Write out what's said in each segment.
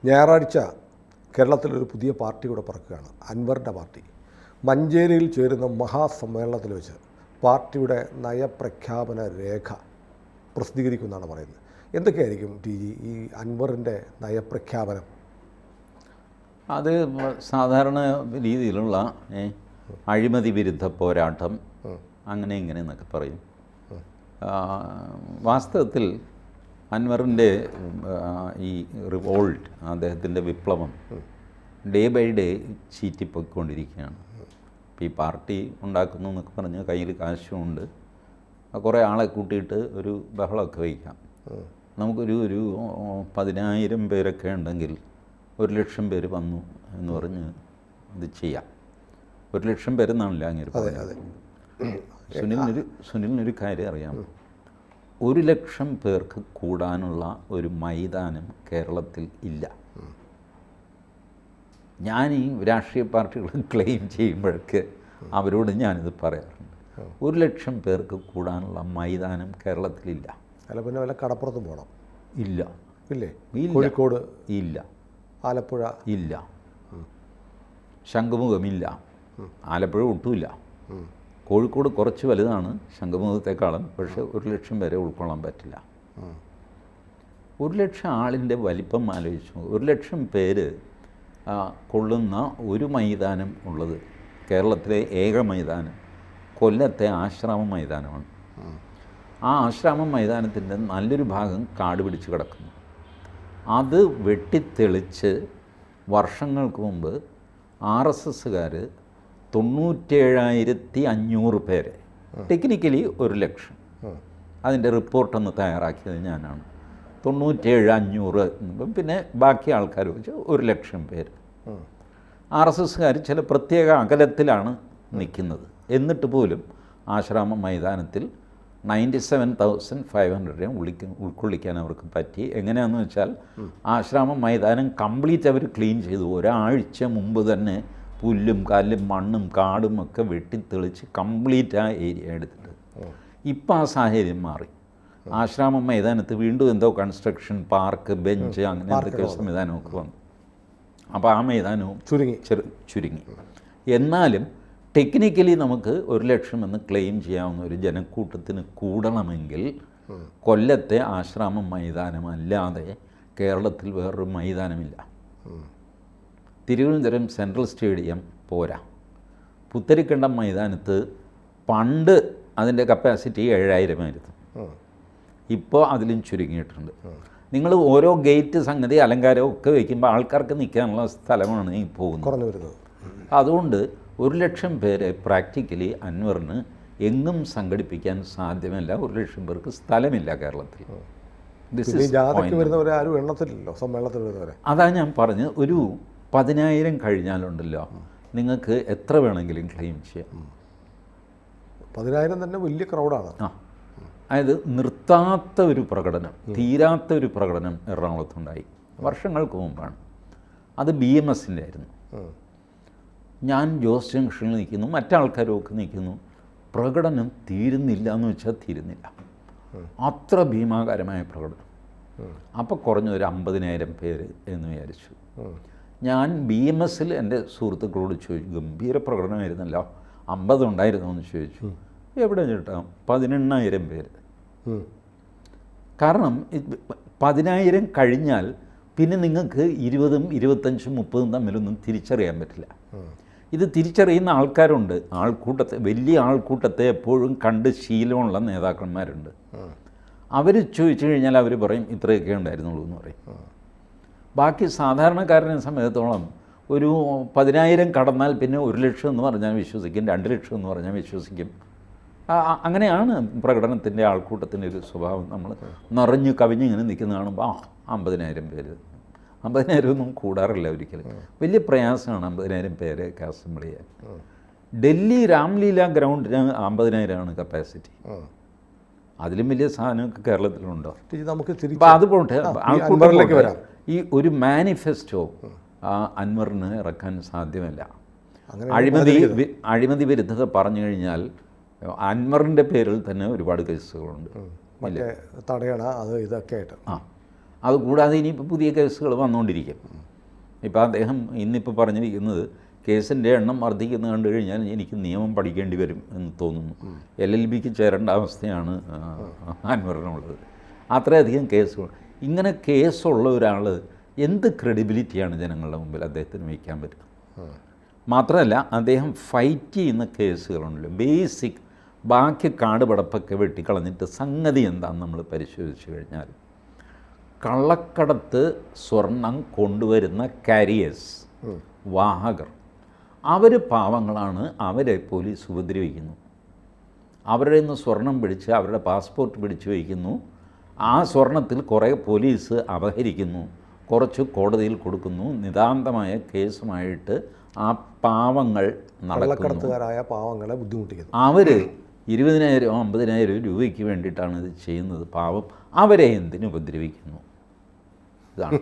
ഞായറാഴ്ച കേരളത്തിലൊരു പുതിയ പാർട്ടി കൂടെ പിറക്കുകയാണ്, അൻവറിൻ്റെ പാർട്ടി. മഞ്ചേരിയിൽ ചേരുന്ന മഹാസമ്മേളനത്തിൽ വെച്ച് പാർട്ടിയുടെ നയപ്രഖ്യാപന രേഖ പ്രസിദ്ധീകരിക്കുമെന്നാണ് പറയുന്നത്. എന്തൊക്കെയായിരിക്കും ടി ജി ഈ അൻവറിൻ്റെ നയപ്രഖ്യാപനം? അത് സാധാരണ രീതിയിലുള്ള അഴിമതി വിരുദ്ധ പോരാട്ടം അങ്ങനെ ഇങ്ങനെ എന്നൊക്കെ പറയും. വാസ്തവത്തിൽ അൻവറിൻ്റെ ഈ റിവോൾട്ട്, അദ്ദേഹത്തിൻ്റെ വിപ്ലവം ഡേ ബൈ ഡേ ചീറ്റിപ്പോയിക്കൊണ്ടിരിക്കുകയാണ്. ഇപ്പോൾ ഈ പാർട്ടി ഉണ്ടാക്കുന്നു എന്നൊക്കെ പറഞ്ഞ് കയ്യിൽ കാശുമുണ്ട്, കുറേ ആളെ കൂട്ടിയിട്ട് ഒരു ബഹളമൊക്കെ വയ്ക്കാം. നമുക്കൊരു 10,000 പേരൊക്കെ ഉണ്ടെങ്കിൽ 1,00,000 പേര് വന്നു എന്ന് പറഞ്ഞ് ഇത് ചെയ്യാം. 1,00,000 പേരെന്നാണല്ലോ അങ്ങനെ പറഞ്ഞത്. സുനിലിനൊരു കാര്യം അറിയാം, 1,00,000 പേർക്ക് കൂടാനുള്ള ഒരു മൈതാനം കേരളത്തിൽ ഇല്ല. ഞാൻ ഈ രാഷ്ട്രീയ പാർട്ടികൾ ക്ലെയിം ചെയ്യുമ്പോഴൊക്കെ അവരോട് ഞാനിത് പറയാറുണ്ട്. 1,00,000 പേർക്ക് കൂടാനുള്ള മൈതാനം കേരളത്തിലില്ല. അല്ല, പിന്നെ വല്ല കടപ്പുറത്തും പോകണം? ഇല്ല. ഇല്ലേ? കോഴിക്കോട് ഇല്ല, ആലപ്പുഴ ഇല്ല, ശംഖുമുഖമില്ല, ആലപ്പുഴ ഒട്ടുമില്ല. കോഴിക്കോട് കുറച്ച് വലുതാണ് ശംഖുമുഖത്തെക്കാളും, പക്ഷേ 1,00,000 പേരെ ഉൾക്കൊള്ളാൻ പറ്റില്ല. 1,00,000 ആളിൻ്റെ വലിപ്പം ആലോചിച്ചു. 1,00,000 പേര് കൊള്ളുന്ന ഒരു മൈതാനം ഉള്ളത്, കേരളത്തിലെ ഏക മൈതാനം കൊല്ലത്തെ ആശ്രാമം മൈതാനമാണ്. ആ ആശ്രാമം മൈതാനത്തിൻ്റെ നല്ലൊരു ഭാഗം കാട് പിടിച്ച് കിടക്കുന്നു. അത് വെട്ടിത്തെളിച്ച് വർഷങ്ങൾക്ക് മുമ്പ് RSSകാർ 97,500 പേരെ, ടെക്നിക്കലി 1,00,000, അതിൻ്റെ റിപ്പോർട്ടൊന്ന് തയ്യാറാക്കിയത് ഞാനാണ്. 97,500 പിന്നെ ബാക്കി ആൾക്കാർ വെച്ച് 1,00,000 പേര്. RSSകാർ ചില പ്രത്യേക അകലത്തിലാണ് നിൽക്കുന്നത്. എന്നിട്ട് പോലും ആശ്രാമം മൈതാനത്തിൽ 97,500 ഉൾക്കൊള്ളിക്കാൻ അവർക്ക് പറ്റി. എങ്ങനെയാണെന്ന് വെച്ചാൽ ആശ്രാമം മൈതാനം കംപ്ലീറ്റ് അവർ ക്ലീൻ ചെയ്തു. ഒരാഴ്ച മുമ്പ് തന്നെ പുല്ലും കല്ലും മണ്ണും കാടും ഒക്കെ വെട്ടിത്തെളിച്ച് കംപ്ലീറ്റ് ആ ഏരിയ എടുത്തിട്ട്. ഇപ്പം ആ സാഹചര്യം മാറി. ആശ്രാമം മൈതാനത്ത് വീണ്ടും എന്തോ കൺസ്ട്രക്ഷൻ, പാർക്ക്, ബെഞ്ച്, അങ്ങനെ എന്തൊക്കെ സംവിധാനമൊക്കെ വന്നു. അപ്പോൾ ആ മൈതാനവും ചുരുങ്ങി. എന്നാലും ടെക്നിക്കലി നമുക്ക് 1,00,000 എന്ന് ക്ലെയിം ചെയ്യാവുന്ന ഒരു ജനക്കൂട്ടത്തിന് കൂടണമെങ്കിൽ കൊല്ലത്തെ ആശ്രാമം മൈതാനം അല്ലാതെ കേരളത്തിൽ വേറൊരു മൈതാനമില്ല. തിരുവനന്തപുരം സെൻട്രൽ സ്റ്റേഡിയം പോരാ. പുത്തരിക്കണ്ടം മൈതാനത്ത് പണ്ട് അതിൻ്റെ കപ്പാസിറ്റി 7,000 ഇപ്പോൾ അതിലും ചുരുങ്ങിയിട്ടുണ്ട്. നിങ്ങൾ ഓരോ ഗേറ്റ് സംഗതി അലങ്കാരം ഒക്കെ വയ്ക്കുമ്പോൾ ആൾക്കാർക്ക് നിൽക്കാനുള്ള സ്ഥലമാണ് ഈ പോകുന്നത്. അതുകൊണ്ട് 1,00,000 പേരെ പ്രാക്ടിക്കലി അൻവറിന് എങ്ങും സംഘടിപ്പിക്കാൻ സാധ്യമല്ല. 1,00,000 പേർക്ക് സ്ഥലമില്ല കേരളത്തിൽ. അതാ ഞാൻ പറഞ്ഞ്, ഒരു 10,000 കഴിഞ്ഞാലുണ്ടല്ലോ നിങ്ങൾക്ക് എത്ര വേണമെങ്കിലും ക്ലെയിം ചെയ്യാം. 10,000 തന്നെ വലിയ ക്രൗഡാണ്. അതായത് നിർത്താത്ത ഒരു പ്രകടനം, തീരാത്ത ഒരു പ്രകടനം എറണാകുളത്തുണ്ടായി വർഷങ്ങൾക്ക് മുമ്പാണ്. അത് BMSൻ്റെ ആയിരുന്നു. ഞാൻ ജോസ് ജംഗ്ഷനിൽ നിൽക്കുന്നു, മറ്റാൾക്കാരും ഒക്കെ നിൽക്കുന്നു. പ്രകടനം തീരുന്നില്ല എന്ന് വെച്ചാൽ തീരുന്നില്ല. അത്ര ഭീമാകാരമായ പ്രകടനം. അപ്പോൾ കുറഞ്ഞൊരു 50,000 പേര് എന്ന് വിചാരിച്ചു. ഞാൻ BMSൽ എൻ്റെ സുഹൃത്തുക്കളോട് ചോദിച്ചു, ഗംഭീര പ്രകടനമായിരുന്നല്ലോ, 50 ഉണ്ടായിരുന്നോ എന്ന് ചോദിച്ചു. എവിടെ ചേട്ടാ? 18,000 പേര്. കാരണം 10,000 കഴിഞ്ഞാൽ പിന്നെ നിങ്ങൾക്ക് 20ഉം 25ഉം 30ഉം തമ്മിലൊന്നും തിരിച്ചറിയാൻ പറ്റില്ല. ഇത് തിരിച്ചറിയുന്ന ആൾക്കാരുണ്ട്. വലിയ ആൾക്കൂട്ടത്തെ എപ്പോഴും കണ്ട് ശീലമുള്ള നേതാക്കന്മാരുണ്ട്. അവർ ചോദിച്ചു കഴിഞ്ഞാൽ അവർ പറയും ഇത്രയൊക്കെ ഉണ്ടായിരുന്നുള്ളൂ എന്ന് പറയും. ബാക്കി സാധാരണക്കാരനെ സംബന്ധിച്ചിടത്തോളം ഒരു 10,000 കടന്നാൽ പിന്നെ 1,00,000 എന്ന് പറഞ്ഞാൽ വിശ്വസിക്കും, 2,00,000 എന്ന് പറഞ്ഞാൽ വിശ്വസിക്കും. അങ്ങനെയാണ് പ്രകടനത്തിൻ്റെ ആൾക്കൂട്ടത്തിൻ്റെ ഒരു സ്വഭാവം. നമ്മൾ നിറഞ്ഞു കവിഞ്ഞിങ്ങനെ നിൽക്കുന്ന കാണുമ്പോൾ 50,000 പേര്. 50,000 ഒന്നും കൂടാറില്ല ഒരിക്കലും. വലിയ പ്രയാസമാണ് 50,000 പേരെയൊക്കെ അസംബിൾ ചെയ്യാൻ. ഡൽഹി രാംലീല ഗ്രൗണ്ടിന് 50,000 കപ്പാസിറ്റി. അതിലും വലിയ സാധനമൊക്കെ കേരളത്തിലുണ്ടോ? അപ്പോൾ അതുകൊണ്ട് ആൾക്കൂട്ടത്തിലേക്ക് വരാം. ഈ ഒരു മാനിഫെസ്റ്റോ അൻവറിന് ഇറക്കാൻ സാധ്യമല്ല. അഴിമതി വിരുദ്ധത പറഞ്ഞു കഴിഞ്ഞാൽ അൻവറിൻ്റെ പേരിൽ തന്നെ ഒരുപാട് കേസുകളുണ്ട്. തടയണ അത് ഇതൊക്കെ ആയിട്ട്. അതുകൂടാതെ ഇനിയിപ്പോൾ പുതിയ കേസുകൾ വന്നുകൊണ്ടിരിക്കും. ഇപ്പോൾ അദ്ദേഹം ഇന്നിപ്പോൾ പറഞ്ഞിരിക്കുന്നത് കേസിൻ്റെ എണ്ണം വർദ്ധിക്കുന്നത് കണ്ടു കഴിഞ്ഞാൽ എനിക്ക് നിയമം പഠിക്കേണ്ടി വരും എന്ന് തോന്നുന്നു. LLBക്ക് ചേരേണ്ട അവസ്ഥയാണ് അൻവറിനുള്ളത്. അത്രയധികം കേസുകൾ. ഇങ്ങനെ കേസുള്ള ഒരാൾ എന്ത് ക്രെഡിബിലിറ്റിയാണ് ജനങ്ങളുടെ മുമ്പിൽ അദ്ദേഹത്തിന് വയ്ക്കാൻ പറ്റുക? മാത്രമല്ല അദ്ദേഹം ഫൈറ്റ് ചെയ്യുന്ന കേസുകളുണ്ടല്ലോ, ബേസിക് ബാക്കി കാട് പടപ്പൊക്കെ വെട്ടിക്കളഞ്ഞിട്ട് സംഗതി എന്താണെന്ന് നമ്മൾ പരിശോധിച്ച് കഴിഞ്ഞാൽ, കള്ളക്കടത്ത് സ്വർണം കൊണ്ടുവരുന്ന കാരിയേഴ്സ്, വാഹകർ, അവർ പാവങ്ങളാണ്. അവരെ പോലീസ് ഉപദ്രവിക്കുന്നു. അവരുടെ നിന്ന് സ്വർണം പിടിച്ച് അവരുടെ പാസ്പോർട്ട് പിടിച്ചു വയ്ക്കുന്നു. ആ സ്വർണത്തിൽ കുറേ പോലീസ് അപഹരിക്കുന്നു, കുറച്ച് കോടതിയിൽ കൊടുക്കുന്നു. നിതാന്തമായ കേസുമായിട്ട് ആ പാവങ്ങൾ കള്ളക്കടത്തുകാരായ പാവങ്ങളെ ബുദ്ധിമുട്ടിക്കുന്നു. അവർ 20,000 50,000 രൂപയ്ക്ക് വേണ്ടിയിട്ടാണ് ഇത് ചെയ്യുന്നത്. പാവം അവരെ എന്തിനു ഉപദ്രവിക്കുന്നു? ഇതാണ്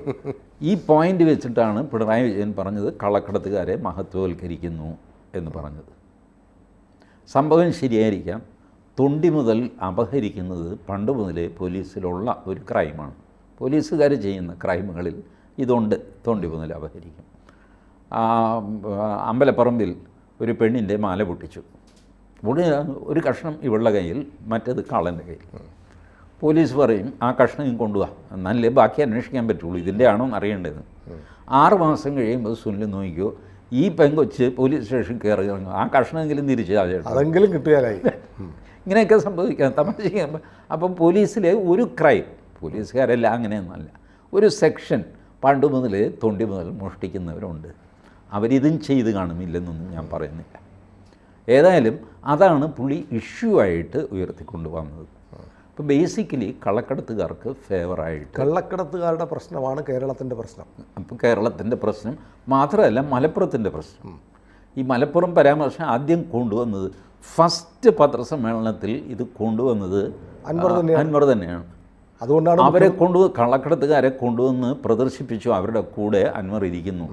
ഈ പോയിന്റ് വെച്ചിട്ടാണ് പിണറായി വിജയൻ പറഞ്ഞത് കള്ളക്കടത്തുകാരെ മഹത്വവൽക്കരിക്കുന്നു എന്ന് പറഞ്ഞത്. സംഭവം ശരിയായിരിക്കാം. തൊണ്ടി മുതൽ അപഹരിക്കുന്നത് പണ്ട് മുതലേ പോലീസിലുള്ള ഒരു ക്രൈമാണ്. പോലീസുകാർ ചെയ്യുന്ന ക്രൈമുകളിൽ ഇതുണ്ട്. തൊണ്ടി മുതൽ അപഹരിക്കും. അമ്പലപ്പറമ്പിൽ ഒരു പെണ്ണിൻ്റെ മാല പൊട്ടിച്ചു. ഒരു കഷ്ണം ഇവളുടെ കയ്യിൽ, മറ്റേത് കള്ളൻ്റെ കയ്യിൽ. പോലീസ് പറയും ആ കഷ്ണം കൊണ്ടുപോവാ, എന്നാലേ ബാക്കി അന്വേഷിക്കാൻ പറ്റുള്ളൂ, ഇതിൻ്റെ ആണോ എന്ന് അറിയേണ്ടത്. 6 മാസം കഴിയുമ്പോൾ സുനിൽ നോക്കിയോ ഈ പെങ്കൊച്ച് പോലീസ് സ്റ്റേഷനിൽ കയറി ഇറങ്ങും, ആ കഷ്ണമെങ്കിലും തിരിച്ച് അതെങ്കിലും കിട്ടിയാലായി. ഇങ്ങനെയൊക്കെ സംഭവിക്കാം, തമാശ. അപ്പം പോലീസിലെ ഒരു ക്രൈം, പോലീസുകാരെല്ലാം അങ്ങനെയൊന്നുമല്ല, ഒരു സെക്ഷൻ പണ്ട് മുതൽ തൊണ്ടി മുതൽ മോഷ്ടിക്കുന്നവരുണ്ട്. അവരിതും ചെയ്ത് കാണുമില്ലെന്നൊന്നും ഞാൻ പറയുന്നില്ല. ഏതായാലും അതാണ് പുള്ളി ഇഷ്യൂ ആയിട്ട് ഉയർത്തിക്കൊണ്ട് വന്നത്. അപ്പോൾ ബേസിക്കലി കള്ളക്കടത്തുകാർക്ക് ഫേവറായിട്ട്, കള്ളക്കടത്തുകാരുടെ പ്രശ്നമാണ് കേരളത്തിൻ്റെ പ്രശ്നം. അപ്പോൾ കേരളത്തിൻ്റെ പ്രശ്നം മാത്രമല്ല മലപ്പുറത്തിൻ്റെ പ്രശ്നം. ഈ മലപ്പുറം പരാമർശം ആദ്യം കൊണ്ടുവന്നത്, ഫസ്റ്റ് പത്രസമ്മേളനത്തിൽ ഇത് കൊണ്ടുവന്നത് അൻവർ തന്നെയാണ്. അതുകൊണ്ടാണ് അവരെ കള്ളക്കടത്തുകാരെ കൊണ്ടുവന്ന് പ്രദർശിപ്പിച്ചു. അവരുടെ കൂടെ അൻവർ ഇരിക്കുന്നു.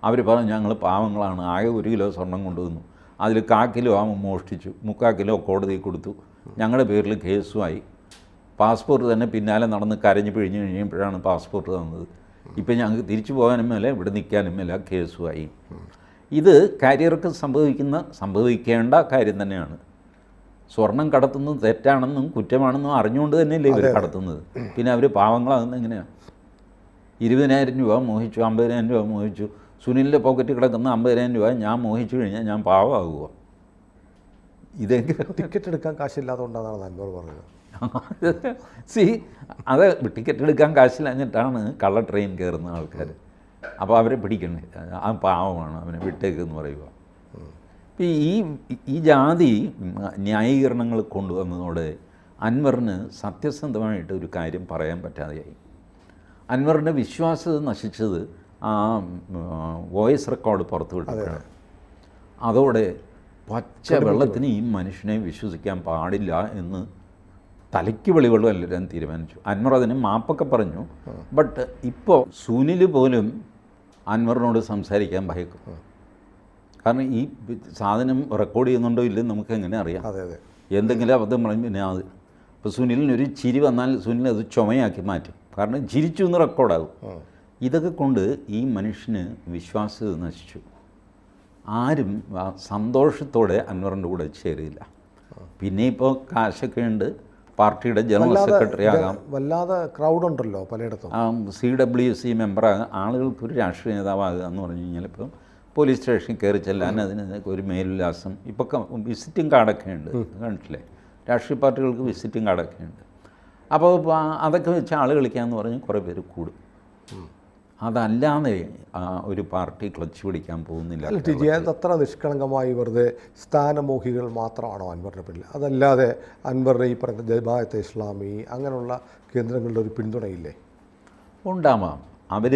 അവർ പറഞ്ഞു ഞങ്ങൾ പാവങ്ങളാണ്, ആകെ 1 കിലോ സ്വർണം കൊണ്ടുവന്നു, അതിൽ 1/4 കിലോ മോഷ്ടിച്ചു, 3/4 കിലോ കോടതിയിൽ കൊടുത്തു, ഞങ്ങളുടെ പേരിൽ കേസുമായി. പാസ്പോർട്ട് തന്നെ പിന്നാലെ നടന്ന് കരഞ്ഞ് പിഴിഞ്ഞ് കഴിയുമ്പോഴാണ് പാസ്പോർട്ട് തന്നത്. ഇപ്പം ഞങ്ങൾക്ക് തിരിച്ചു പോകാനും മേലെ ഇവിടെ നിൽക്കാനും മേലെ കേസുമായി. ഇത് കാരിയർക്ക് സംഭവിക്കേണ്ട കാര്യം തന്നെയാണ്. സ്വർണം കടത്തുന്നത് തെറ്റാണെന്നും കുറ്റമാണെന്നും അറിഞ്ഞുകൊണ്ട് തന്നെയല്ലേ ഇവർ കടത്തുന്നത്. പിന്നെ അവർ പാവങ്ങളാകുന്നത് എങ്ങനെയാണ്? 20,000 രൂപ മോഹിച്ചു, 50,000 രൂപ മോഹിച്ചു. സുനിലിൻ്റെ പോക്കറ്റിൽ കിടക്കുന്ന 50,000 രൂപ ഞാൻ മോഹിച്ചു കഴിഞ്ഞാൽ ഞാൻ പാവമാകുമോ? ഇതെങ്കിലും ടിക്കറ്റ് എടുക്കാൻ കാശില്ലാത്തതുകൊണ്ടാണ് അൻവർ പറഞ്ഞത്. അത് ടിക്കറ്റ് എടുക്കാൻ കാശില്ലാഞ്ഞിട്ടാണ് കള്ള ട്രെയിൻ കയറുന്ന ആൾക്കാർ. അപ്പോൾ അവരെ പിടിക്കണ്ടേ, ആ പാവമാണ്, അവനെ വിട്ടേക്കെന്ന് പറയുക. ഈ ജാതി ന്യായീകരണങ്ങൾ കൊണ്ടുവന്നതോടെ അൻവറിന് സത്യസന്ധമായിട്ട് ഒരു കാര്യം പറയാൻ പറ്റാതെയായി. അൻവറിൻ്റെ വിശ്വാസ്യത നശിച്ചത് ആ വോയിസ് റെക്കോർഡ് പുറത്തുവിട്ടപ്പോഴാണ്. അതോടെ പച്ച വെള്ളത്തിന് ഈ മനുഷ്യനെ വിശ്വസിക്കാൻ പാടില്ല എന്ന് തലയ്ക്ക് വെളിവെള്ളം എല്ലാവരും തീരുമാനിച്ചു. അൻവർ അതിന് മാപ്പൊക്കെ പറഞ്ഞു. ബട്ട് ഇപ്പോൾ സുനിൽ പോലും അൻവറിനോട് സംസാരിക്കാൻ ഭയക്കും. കാരണം ഈ സാധനം റെക്കോർഡ് ചെയ്യുന്നുണ്ടോ ഇല്ലെന്ന് നമുക്ക് എങ്ങനെ അറിയാം? എന്തെങ്കിലും അബദ്ധം പറഞ്ഞു പിന്നെ അത് ഇപ്പോൾ സുനിലിനൊരു ചിരി വന്നാൽ സുനിൽ അത് ചുമയാക്കി മാറ്റും. കാരണം ചിരിച്ചു എന്ന് റെക്കോർഡാകും. ഇതൊക്കെ കൊണ്ട് ഈ മനുഷ്യന് വിശ്വാസ്യത നശിച്ചു. ആരും സന്തോഷത്തോടെ അൻവറിൻ്റെ കൂടെ ചേരില്ല. പിന്നെ ഇപ്പോൾ കാശൊക്കെ ഉണ്ട്, പാർട്ടിയുടെ ജനറൽ സെക്രട്ടറി ആകാം, വല്ലാതെ ക്രൗഡ് ഉണ്ടല്ലോ പലയിടത്തും. CWC മെമ്പറാകാം, ആളുകൾക്കൊരു രാഷ്ട്രീയ നേതാവാകുക എന്ന് പറഞ്ഞു കഴിഞ്ഞാൽ ഇപ്പം പോലീസ് സ്റ്റേഷനിൽ കയറി ചെല്ലാൻ അതിന് ഒരു മേലുല്ലാസം. ഇപ്പോൾ വിസിറ്റിംഗ് കാർഡൊക്കെ ഉണ്ട്, കണ്ടിട്ടില്ലേ? രാഷ്ട്രീയ പാർട്ടികൾക്ക് വിസിറ്റിംഗ് കാർഡൊക്കെ ഉണ്ട്. അപ്പോൾ അതൊക്കെ വെച്ച് ആൾ കളിക്കാമെന്ന് പറഞ്ഞ് കുറേ പേര് കൂടും. അതല്ലാതെ ഒരു പാർട്ടി ക്ലച്ച് പിടിക്കാൻ പോകുന്നില്ല. അത് അത്ര നിഷ്കളങ്കമായി വെറുതെ സ്ഥാനമോഹികൾ മാത്രമാണോ അൻവറിൻ്റെ പിന്നിൽ? അതല്ലാതെ അൻവറിനെ ഈ പറഞ്ഞ ജമാഅത്തെ ഇസ്ലാമി അങ്ങനെയുള്ള കേന്ദ്രങ്ങളുടെ ഒരു പിന്തുണയില്ലേ? ഉണ്ടാവാം. അവർ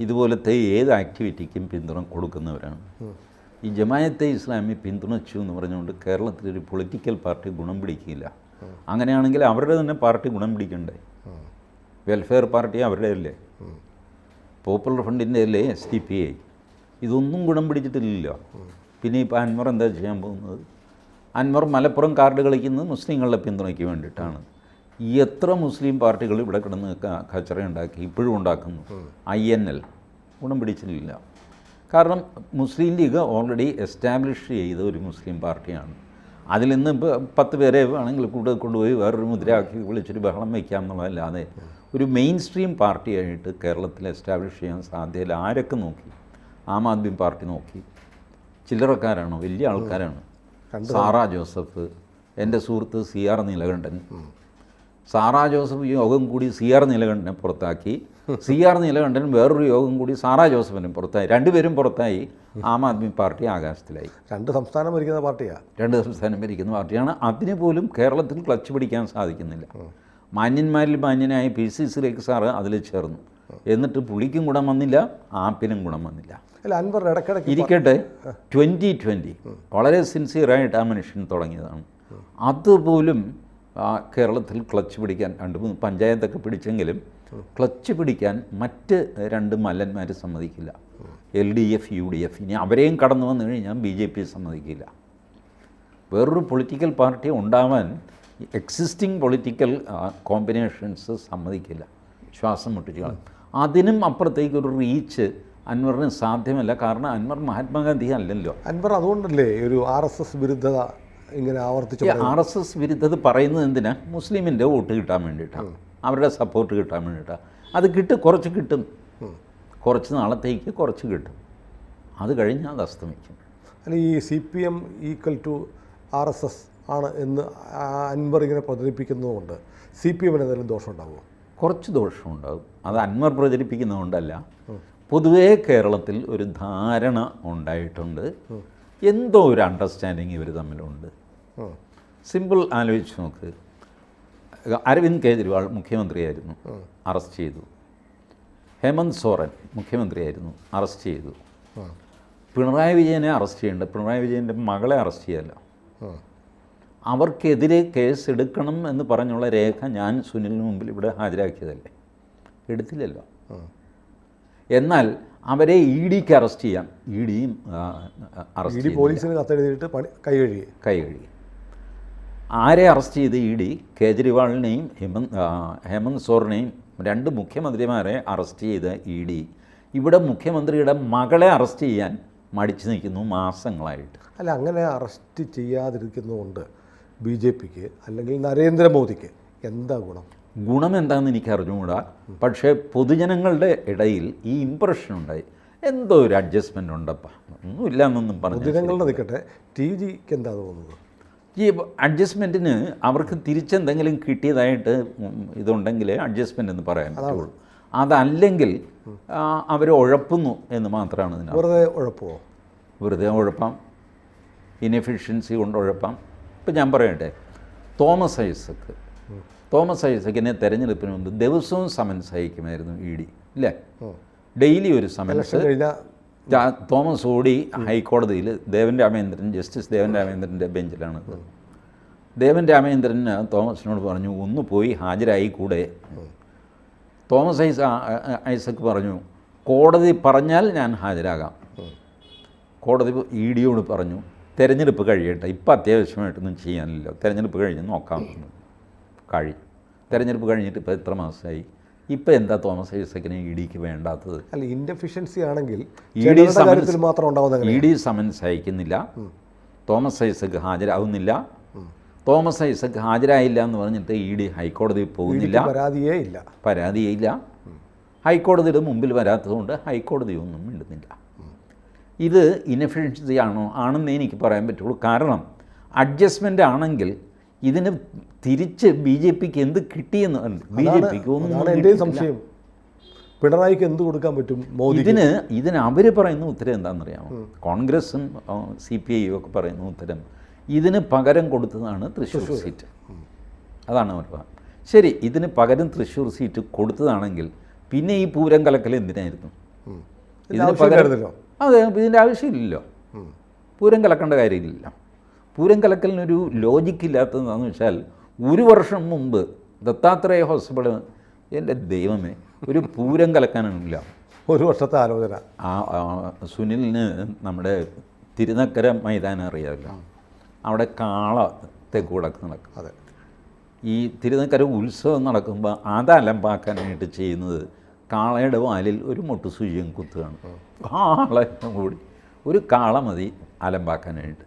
ഇതുപോലത്തെ ഏത് ആക്ടിവിറ്റിക്കും പിന്തുണ കൊടുക്കുന്നവരാണ്. ഈ ജമാഅത്തെ ഇസ്ലാമി പിന്തുണച്ചു എന്ന് പറഞ്ഞുകൊണ്ട് കേരളത്തിലൊരു പൊളിറ്റിക്കൽ പാർട്ടി ഗുണം പിടിക്കില്ല. അങ്ങനെയാണെങ്കിൽ അവരുടെ തന്നെ പാർട്ടി ഗുണം പിടിക്കണ്ടേ? വെൽഫെയർ പാർട്ടി അവരുടെ അല്ലേ, പോപ്പുലർ ഫണ്ടിൻ്റെ അല്ലേ SDPI. ഇതൊന്നും ഗുണം പിടിച്ചിട്ടില്ലല്ലോ. പിന്നെ ഇപ്പോൾ അൻവർ എന്താ ചെയ്യാൻ പോകുന്നത്? അൻവർ മലപ്പുറം കാർഡ് കളിക്കുന്നത് മുസ്ലിങ്ങളുടെ പിന്തുണയ്ക്ക് വേണ്ടിയിട്ടാണ്. എത്ര മുസ്ലിം പാർട്ടികൾ ഇവിടെ കിടന്ന് കച്ചറയുണ്ടാക്കി ഇപ്പോഴും ഉണ്ടാക്കുന്നു. INL ഗുണം പിടിച്ചിട്ടില്ല. കാരണം മുസ്ലിം ലീഗ് ഓൾറെഡി എസ്റ്റാബ്ലിഷ് ചെയ്ത ഒരു മുസ്ലിം പാർട്ടിയാണ്. അതിൽ നിന്ന് ഇപ്പോൾ 10 പേരെ വേണമെങ്കിൽ കൂടെ കൊണ്ടുപോയി വേറൊരു മുദ്രയാക്കി വിളിച്ചൊരു ബഹളം വയ്ക്കാം എന്നുള്ളതല്ലാതെ ഒരു മെയിൻ സ്ട്രീം പാർട്ടിയായിട്ട് കേരളത്തിൽ എസ്റ്റാബ്ലിഷ് ചെയ്യാൻ സാധ്യതയില്ല. ആരൊക്കെ നോക്കി? ആം ആദ്മി പാർട്ടി നോക്കി. ചില്ലറക്കാരാണോ? വലിയ ആൾക്കാരാണ്. സാറാ ജോസഫ്, എൻ്റെ സുഹൃത്ത് CR നീലകണ്ഠൻ. സാറാ ജോസഫ് യോഗം കൂടി CR നീലകണ്ഠനെ പുറത്താക്കി. CR നീലകണ്ഠൻ വേറൊരു യോഗം കൂടി സാറാ ജോസഫിനും പുറത്തായി. രണ്ടുപേരും പുറത്തായി. ആം ആദ്മി പാർട്ടി ആകാശത്തിലായി. 2 സംസ്ഥാനം ഭരിക്കുന്ന പാർട്ടിയാണ്. 2 സംസ്ഥാനം ഭരിക്കുന്ന പാർട്ടിയാണ്. അതിന് പോലും കേരളത്തിൽ ക്ലച്ച് പിടിക്കാൻ സാധിക്കുന്നില്ല. മാന്യന്മാരിൽ മാന്യനായ PCC സാറ് അതിൽ ചേർന്നു. എന്നിട്ട് പുള്ളിക്കും ഗുണം വന്നില്ല, ആപ്പിനും ഗുണം വന്നില്ല. അല്ല, അൻവർ ഇടയ്ക്കിടയ്ക്ക് ഇരിക്കട്ടെ, 2020 വളരെ സിൻസിയറായിട്ട് ആ മനുഷ്യൻ തുടങ്ങിയതാണ്. അതുപോലും കേരളത്തിൽ ക്ലച്ച് പിടിക്കാൻ 2-3 പഞ്ചായത്തൊക്കെ പിടിച്ചെങ്കിലും ക്ലച്ച് പിടിക്കാൻ മറ്റ് 2 മല്ലന്മാർ സമ്മതിക്കില്ല. LDF, UDF. ഇനി അവരെയും കടന്നു വന്നു കഴിഞ്ഞാൽ BJP സമ്മതിക്കില്ല. വേറൊരു പൊളിറ്റിക്കൽ പാർട്ടി ഉണ്ടാവാൻ എക്സിസ്റ്റിംഗ് പൊളിറ്റിക്കൽ കോമ്പിനേഷൻസ് സമ്മതിക്കില്ല. ശ്വാസം മുട്ടിച്ച് അതിനും അപ്പുറത്തേക്കൊരു റീച്ച് അൻവറിന് സാധ്യമല്ല. കാരണം അൻവർ മഹാത്മാഗാന്ധി അല്ലല്ലോ. അൻവർ അതുകൊണ്ടല്ലേ ഒരു RSS വിരുദ്ധത ഇങ്ങനെ ആവർത്തിച്ചു. RSS വിരുദ്ധത പറയുന്നത് എന്തിനാ? മുസ്ലിമിൻ്റെ വോട്ട് കിട്ടാൻ വേണ്ടിയിട്ടാണ്, അവരുടെ സപ്പോർട്ട് കിട്ടാൻ വേണ്ടിയിട്ടാണ്. അത് കുറച്ച് കിട്ടും, കുറച്ച് നാളത്തേക്ക് കുറച്ച് കിട്ടും. അത് കഴിഞ്ഞാൽ അത് അസ്തമിക്കും. അല്ല, ഈ CPM = RSS ആണ് എന്ന് അൻവർ ഇങ്ങനെ പ്രചരിപ്പിക്കുന്നതുകൊണ്ട് CPMന് എന്തെങ്കിലും ദോഷം ഉണ്ടാവുമോ? കുറച്ച് ദോഷമുണ്ടാകും. അത് അൻവർ പ്രചരിപ്പിക്കുന്നതുകൊണ്ടല്ല, പൊതുവേ കേരളത്തിൽ ഒരു ധാരണ ഉണ്ടായിട്ടുണ്ട്. എന്തോ ഒരു അണ്ടർസ്റ്റാൻഡിങ് ഇവർ തമ്മിലുണ്ട്. സിമ്പിൾ ആലോചിച്ച് നോക്ക്. അരവിന്ദ് കെജ്രിവാൾ മുഖ്യമന്ത്രിയായിരുന്നു, അറസ്റ്റ് ചെയ്തു. ഹേമന്ത് സോറൻ മുഖ്യമന്ത്രിയായിരുന്നു, അറസ്റ്റ് ചെയ്തു. പിണറായി വിജയനെ അറസ്റ്റ് ചെയ്യേണ്ടത് പിണറായി വിജയൻ്റെ മകളെ അറസ്റ്റ് ചെയ്യല്ല. അവർക്കെതിരെ കേസ് എടുക്കണം എന്ന് പറഞ്ഞുള്ള രേഖ ഞാൻ സുനിലിന് മുമ്പിൽ ഇവിടെ ഹാജരാക്കിയതല്ലേ? എടുത്തില്ലല്ലോ. എന്നാൽ അവരെ EDക്ക് അറസ്റ്റ് ചെയ്യാം. EDയും അറസ്റ്റ് പോലീസിന് കത്തെഴുതിയിട്ട് കൈ കഴുകി. ആരെ അറസ്റ്റ് ചെയ്ത് ED? കേജ്രിവാളിനെയും ഹേമന്ത് സോറിനെയും 2 മുഖ്യമന്ത്രിമാരെ അറസ്റ്റ് ചെയ്ത ED ഇവിടെ മുഖ്യമന്ത്രിയുടെ മകളെ അറസ്റ്റ് ചെയ്യാൻ മടിച്ചു നിൽക്കുന്നു മാസങ്ങളായിട്ട്. അല്ല, അങ്ങനെ അറസ്റ്റ് ചെയ്യാതിരിക്കുന്നതുകൊണ്ട് BJPക്ക് അല്ലെങ്കിൽ നരേന്ദ്രമോദിക്ക് എന്താ ഗുണം? ഗുണം എന്താണെന്ന് എനിക്ക് അറിഞ്ഞുകൂടാ. പക്ഷേ പൊതുജനങ്ങളുടെ ഇടയിൽ ഈ ഇമ്പ്രഷൻ ഉണ്ടായി, എന്തോ ഒരു അഡ്ജസ്റ്റ്മെൻ്റ് ഉണ്ടപ്പാ, ഒന്നുമില്ല എന്നൊന്നും പറഞ്ഞു. പൊതുജനങ്ങളുടെ നിൽക്കട്ടെ, TGക്ക് എന്താ തോന്നുന്നത്? ഈ അഡ്ജസ്റ്റ്മെൻറ്റിന് അവർക്ക് തിരിച്ചെന്തെങ്കിലും കിട്ടിയതായിട്ട് ഇതുണ്ടെങ്കിൽ അഡ്ജസ്റ്റ്മെൻ്റ് എന്ന് പറയാൻ പറ്റുള്ളൂ. അതല്ലെങ്കിൽ അവർ ഉഴപ്പുന്നു എന്ന് മാത്രമാണ് ഇതിന്. വെറുതെ ഉഴപ്പാം, ഇനെഫിഷ്യൻസി കൊണ്ട് ഉഴപ്പാം. ഇപ്പം ഞാൻ പറയട്ടെ, തോമസ് ഐസക്കിനെ തെരഞ്ഞെടുപ്പിന് മുമ്പ് ദിവസവും സമൻസ് അയക്കുമായിരുന്നു ED, ഇല്ലേ? ഡെയിലി ഒരു സമൻസ്. തോമസ് ഓടി ഹൈക്കോടതിയിൽ ജസ്റ്റിസ് ദേവൻ രാമേന്ദ്രൻ്റെ ബെഞ്ചിലാണത്. ദേവൻ രാമേന്ദ്രൻ തോമസിനോട് പറഞ്ഞു, ഒന്ന് പോയി ഹാജരായി കൂടെ. തോമസ് ഐസക്ക് പറഞ്ഞു, കോടതി പറഞ്ഞാൽ ഞാൻ ഹാജരാകാം. കോടതി EDയോട് പറഞ്ഞു, തെരഞ്ഞെടുപ്പ് കഴിയട്ടെ, ഇപ്പം അത്യാവശ്യമായിട്ടൊന്നും ചെയ്യാനില്ല, തെരഞ്ഞെടുപ്പ് കഴിഞ്ഞ് നോക്കാം. തെരഞ്ഞെടുപ്പ് കഴിഞ്ഞിട്ട് ഇപ്പോൾ എത്ര മാസമായി? ഇപ്പം എന്താ തോമസ് ഐസക്കിനെ EDക്ക് വേണ്ടാത്തത്? അല്ല, ഇൻഡെഫിഷ്യൻസി ആണെങ്കിൽ ED സമൻസ് അയക്കുന്നില്ല, തോമസ് ഐസക്ക് ഹാജരാകുന്നില്ല. തോമസ് ഐസക്ക് ഹാജരായില്ല എന്ന് പറഞ്ഞിട്ട് ED ഹൈക്കോടതിയിൽ പോകുന്നില്ല, പരാതിയേ ഇല്ല. ഹൈക്കോടതിയുടെ മുമ്പിൽ വരാത്തതുകൊണ്ട് ഹൈക്കോടതിയൊന്നും മിണ്ടുന്നില്ല. ഇത് ഇനെഫിഷ്യൻസി ആണെന്നേ എനിക്ക് പറയാൻ പറ്റുള്ളൂ. കാരണം അഡ്ജസ്റ്റ്മെൻ്റ് ആണെങ്കിൽ ഇതിന് തിരിച്ച് BJPക്ക് എന്ത് കിട്ടിയെന്ന് BJPക്ക് ഒന്നും സംശയം. പിണറായിക്ക് എന്ത് കൊടുക്കാൻ പറ്റും? ഇതിന് അവർ പറയുന്ന ഉത്തരം എന്താണെന്നറിയാമോ? കോൺഗ്രസും CPIയും ഒക്കെ പറയുന്ന ഉത്തരം ഇതിന് പകരം കൊടുത്തതാണ് തൃശ്ശൂർ സീറ്റ്. അതാണ് അവർ പറഞ്ഞത്. ശരി, ഇതിന് പകരം തൃശ്ശൂർ സീറ്റ് കൊടുത്തതാണെങ്കിൽ പിന്നെ ഈ പൂരം കലക്കൽ എന്തിനായിരുന്നു? ഇതിന് പകരം അതെ, ഇതിൻ്റെ ആവശ്യമില്ലല്ലോ. പൂരം കലക്കേണ്ട കാര്യമില്ല. പൂരം കലക്കലിനൊരു ലോജിക്കില്ലാത്തതെന്ന് വെച്ചാൽ, 1 വർഷം മുമ്പ് ദത്താത്രേയ ഹോസ്പിറ്റൽ, എൻ്റെ ദൈവമേ, ഒരു പൂരം കലക്കാനില്ല. 1 വർഷത്തെ ആലോചന. സുനിലിന് നമ്മുടെ തിരുനക്കര മൈതാനം അറിയാമല്ലോ, അവിടെ കാളത്തെ കൂടെ നടക്കും. അതെ, ഈ തിരുനക്കര ഉത്സവം നടക്കുമ്പോൾ അത് അലമ്പാക്കാനായിട്ട് ചെയ്യുന്നത് കാളയുടെ വാലിൽ ഒരു മുട്ടുസൂചിയും കുത്തുകയാണ്. കാളയും കൂടി ഒരു കാള മതി അലമ്പാക്കാനായിട്ട്.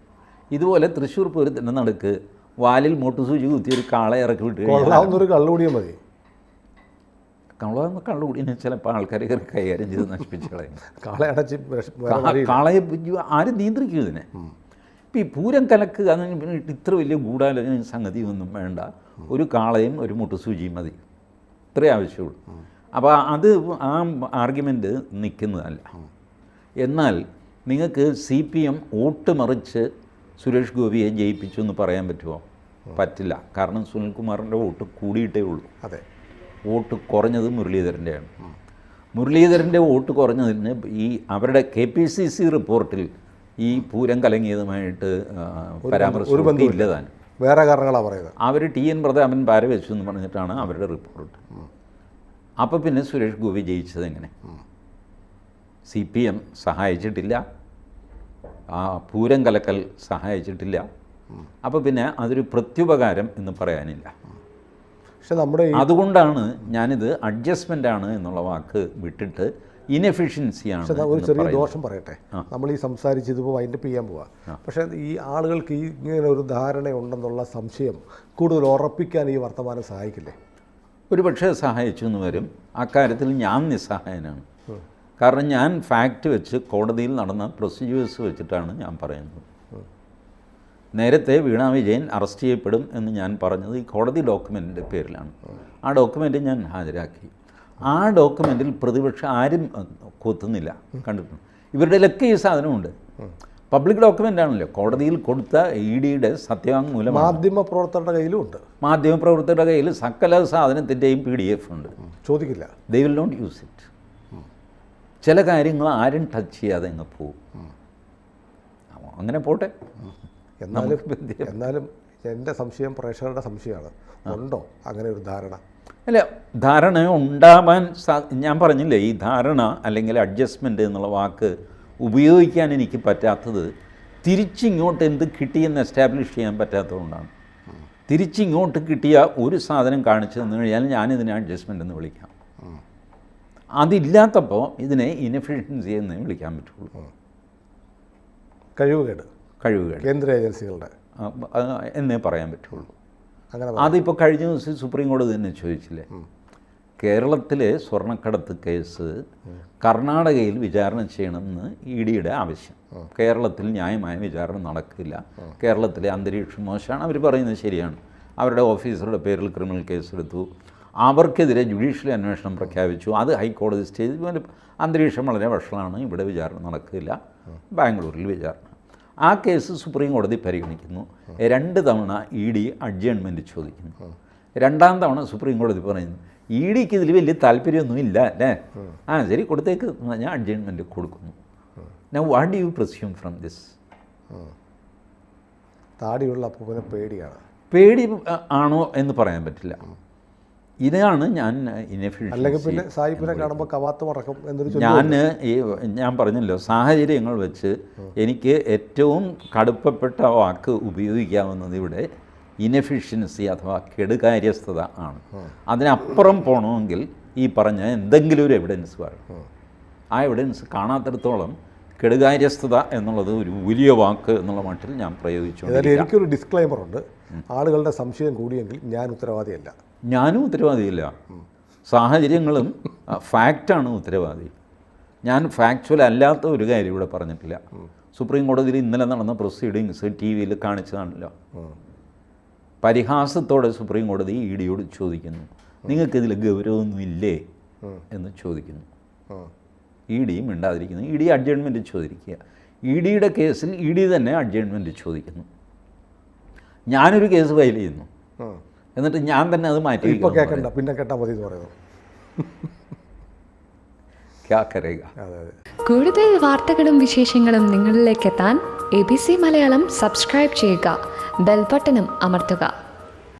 ഇതുപോലെ തൃശ്ശൂർ പൂരത്തിൻ്റെ നടുക്ക് വാലിൽ മുട്ടുസൂചി കുത്തി ഒരു കാള ഇറക്കി വിട്ട് കൊള്ളാവുന്നൊരു കള്ളുകൂടിയും മതി. കള്ളുകൂടിനെ ചിലപ്പോൾ ആൾക്കാർ കയറി കൈകാര്യം ചെയ്ത് നശിപ്പിച്ച് കളയും. കാളയെ ആരും നിയന്ത്രിക്കും ഇതിനെ. ഇപ്പം ഈ പൂരം കലക്ക് അതിന് ഇത്ര വലിയ ഗൂഢാലോചന സംഗതിയൊന്നും വേണ്ട. ഒരു കാളയും ഒരു മുട്ടുസൂചിയും മതി, ഇത്രേ ആവശ്യമുള്ളൂ. അപ്പോൾ അത് ആ ആർഗ്യുമെൻ്റ് നിൽക്കുന്നതല്ല. എന്നാൽ നിങ്ങൾക്ക് CPM വോട്ട് മറിച്ച് സുരേഷ് ഗോപിയെ ജയിപ്പിച്ചു എന്ന് പറയാൻ പറ്റുമോ? പറ്റില്ല. കാരണം സുനിൽകുമാറിൻ്റെ വോട്ട് കൂടിയിട്ടേ ഉള്ളൂ. അതെ, വോട്ട് കുറഞ്ഞത് മുരളീധരൻ്റെയാണ്. മുരളീധരൻ്റെ വോട്ട് കുറഞ്ഞതിന് ഈ അവരുടെ KPCC റിപ്പോർട്ടിൽ ഈ പൂരം കലങ്ങിയതുമായിട്ട് പരാമർശം ഇല്ലതാണ്. വേറെ കാരണങ്ങളാണ് പറയുന്നത്. അവർ TN പ്രതാപൻ പാര വെച്ചു എന്ന് പറഞ്ഞിട്ടാണ് അവരുടെ റിപ്പോർട്ട്. അപ്പോൾ പിന്നെ സുരേഷ് ഗോപി ജയിച്ചത് എങ്ങനെ? CPM സഹായിച്ചിട്ടില്ല, പൂരം കലക്കൽ സഹായിച്ചിട്ടില്ല. അപ്പോൾ പിന്നെ അതൊരു പ്രത്യുപകാരം എന്ന് പറയാനില്ല. പക്ഷെ നമ്മുടെ അതുകൊണ്ടാണ് ഞാനിത് അഡ്ജസ്റ്റ്മെൻ്റാണ് എന്നുള്ള വാക്ക് വിട്ടിട്ട് ഇൻഎഫിഷ്യൻസിയാണ്. ഒരു ചെറിയ ദോഷം പറയട്ടെ. നമ്മൾ ഈ സംസാരിച്ച് ഇതിപ്പോൾ വൈൻഡപ്പ് ചെയ്യാൻ പോവാം. പക്ഷേ ഈ ആളുകൾക്ക് ഈ ഇങ്ങനെ ഒരു ധാരണയുണ്ടെന്നുള്ള സംശയം കൂടുതൽ ഉറപ്പിക്കാൻ ഈ വർത്തമാനം സഹായിക്കില്ലേ? ഒരു പക്ഷേ സഹായിച്ചു എന്ന് വരും. അക്കാര്യത്തിൽ ഞാൻ നിസ്സഹായനാണ്. കാരണം ഞാൻ ഫാക്റ്റ് വെച്ച് കോടതിയിൽ നടന്ന പ്രൊസീജിയേഴ്സ് വെച്ചിട്ടാണ് ഞാൻ പറയുന്നത്. നേരത്തെ വീണ വിജയൻ അറസ്റ്റ് ചെയ്യപ്പെടും എന്ന് ഞാൻ പറഞ്ഞത് ഈ കോടതി ഡോക്യുമെൻറ്റിൻ്റെ പേരിലാണ്. ആ ഡോക്യുമെൻ്റ് ഞാൻ ഹാജരാക്കി. ആ ഡോക്യുമെൻറ്റിൽ പ്രതിപക്ഷം ആരും കൊത്തുന്നില്ല, കണ്ടിട്ടുണ്ട്. ഇവരുടെയിലൊക്കെ ഈ സാധനമുണ്ട്. പബ്ലിക് ഡോക്യുമെൻ്റ് ആണല്ലോ. കോടതിയിൽ കൊടുത്ത EDയുടെ സത്യവാങ്മൂലം മാധ്യമപ്രവർത്തകരുടെ കയ്യിലും ഉണ്ട്. മാധ്യമപ്രവർത്തകരുടെ കയ്യിൽ സകല സാധനത്തിൻ്റെയും PDF ഉണ്ട്. ചോദിക്കില്ല. They will not use it. ചില കാര്യങ്ങൾ ആരും ടച്ച് ചെയ്യാതെ അങ്ങ് പോകും. അങ്ങനെ പോട്ടെ. എന്നാലും എൻ്റെ സംശയം പ്രേക്ഷകരുടെ സംശയമാണ്, ഉണ്ടോ അങ്ങനെ ഒരു ധാരണ? അല്ല, ധാരണ ഉണ്ടാവാൻ ഞാൻ പറഞ്ഞില്ലേ, ഈ ധാരണ അല്ലെങ്കിൽ അഡ്ജസ്റ്റ്മെൻറ്റ് എന്നുള്ള വാക്ക് ഉപയോഗിക്കാൻ എനിക്ക് പറ്റാത്തത് തിരിച്ചിങ്ങോട്ട് എന്ത് കിട്ടിയെന്ന് എസ്റ്റാബ്ലിഷ് ചെയ്യാൻ പറ്റാത്തതുകൊണ്ടാണ്. തിരിച്ചിങ്ങോട്ട് കിട്ടിയ ഒരു സാധനം കാണിച്ചു തന്നു കഴിഞ്ഞാൽ ഞാനിതിനെ അഡ്ജസ്റ്റ്മെൻ്റ് എന്ന് വിളിക്കാം. അതില്ലാത്തപ്പോൾ ഇതിനെ ഇൻഎഫിഷ്യൻസി എന്നേ വിളിക്കാൻ പറ്റുള്ളൂ. കഴിവുകേട് കേന്ദ്ര ഏജൻസികളുടെ എന്നേ പറയാൻ പറ്റുള്ളൂ. അതിപ്പോൾ കഴിഞ്ഞ ദിവസം സുപ്രീം കോടതി തന്നെ ചോദിച്ചില്ലേ, കേരളത്തിലെ സ്വർണ്ണക്കടത്ത് കേസ് കർണാടകയിൽ വിചാരണ ചെയ്യണമെന്ന് EDയുടെ ആവശ്യം. കേരളത്തിൽ ന്യായമായ വിചാരണ നടക്കില്ല, കേരളത്തിലെ അന്തരീക്ഷം മോശമാണ്. അവർ പറയുന്നത് ശരിയാണ്. അവരുടെ ഓഫീസറുടെ പേരിൽ ക്രിമിനൽ കേസെടുത്തു, അവർക്കെതിരെ ജുഡീഷ്യൽ അന്വേഷണം പ്രഖ്യാപിച്ചു. അത് ഹൈക്കോടതി സ്റ്റേജിൽ അന്തരീക്ഷം വളരെ വഷളാണ്, ഇവിടെ വിചാരണ നടക്കില്ല, ബാംഗ്ലൂരിൽ വിചാരണ. ആ കേസ് സുപ്രീം കോടതി പരിഗണിക്കുന്നു. 2 തവണ ED അഡ്ജേൺമെൻറ്റ് ചോദിക്കുന്നു. 2ാം തവണ സുപ്രീം കോടതി പറയുന്നു EDക്ക് ഇതിൽ വലിയ താല്പര്യമൊന്നും ഇല്ല അല്ലേ, ശരി കൊടുത്തേക്ക്, ഞാൻ അഡ്ജേൺമെൻറ്റ് കൊടുക്കുന്നു. Now what do you presume from this? താടിയുള്ള അപ്പൂപ്പനെ പേടിയാണ്. പേടി ആണോ എന്ന് പറയാൻ പറ്റില്ല. ഇതാണ് ഞാൻ ഞാൻ പറഞ്ഞല്ലോ, സാഹചര്യങ്ങൾ വെച്ച് എനിക്ക് ഏറ്റവും കടുപ്പപ്പെട്ട വാക്ക് ഉപയോഗിക്കാവുന്നത് ഇവിടെ ഇനെഫിഷ്യൻസി അഥവാ കെടുകാര്യസ്ഥത ആണ്. അതിനപ്പുറം പോകണമെങ്കിൽ ഈ പറഞ്ഞ എന്തെങ്കിലും ഒരു എവിഡൻസ് വേണം. ആ എവിഡൻസ് കാണാത്തിടത്തോളം കെടുകാര്യസ്ഥത എന്നുള്ളത് ഒരു വലിയ വാക്ക് എന്നുള്ള മട്ടിൽ ഞാൻ പ്രയോഗിച്ചു. എനിക്കൊരു ഡിസ്ക്ലൈമർ ഉണ്ട്. ആളുകളുടെ സംശയം കൂടിയെങ്കിൽ ഞാൻ ഉത്തരവാദിയല്ല. ഞാനും ഉത്തരവാദിയില്ല. സാഹചര്യങ്ങളും ഫാക്റ്റാണ് ഉത്തരവാദി. ഞാൻ ഫാക്ച്വൽ അല്ലാത്ത ഒരു കാര്യം ഇവിടെ പറഞ്ഞിട്ടില്ല. സുപ്രീം കോടതിയിൽ ഇന്നലെ നടന്ന പ്രൊസീഡിങ്സ് TV-യിൽ കാണിച്ചതാണല്ലോ. പരിഹാസത്തോടെ സുപ്രീം കോടതി EDയോട് ചോദിക്കുന്നു, നിങ്ങൾക്കിതിൽ ഗൗരവമൊന്നും ഇല്ലേ എന്ന് ചോദിക്കുന്നു. ED മിണ്ടാതിരിക്കുന്നു. ED അഡ്ജേൺമെൻറ്റ് ചോദിക്കുക. EDയുടെ കേസിൽ ED തന്നെ അഡ്ജേൺമെൻറ്റ് ചോദിക്കുന്നു. ഞാനൊരു കേസ് ഫയൽ ചെയ്യുന്നു, എന്നിട്ട് ഞാൻ തന്നെ അത് മാറ്റി പിന്നെ കേട്ടാൽ മതി എന്ന് പറയുന്നു. കൂടുതൽ വാർത്തകളും വിശേഷങ്ങളും നിങ്ങളിലേക്ക് എത്താൻ ABC മലയാളം സബ്സ്ക്രൈബ് ചെയ്യുക, ബെൽ ബട്ടണും അമർത്തുക.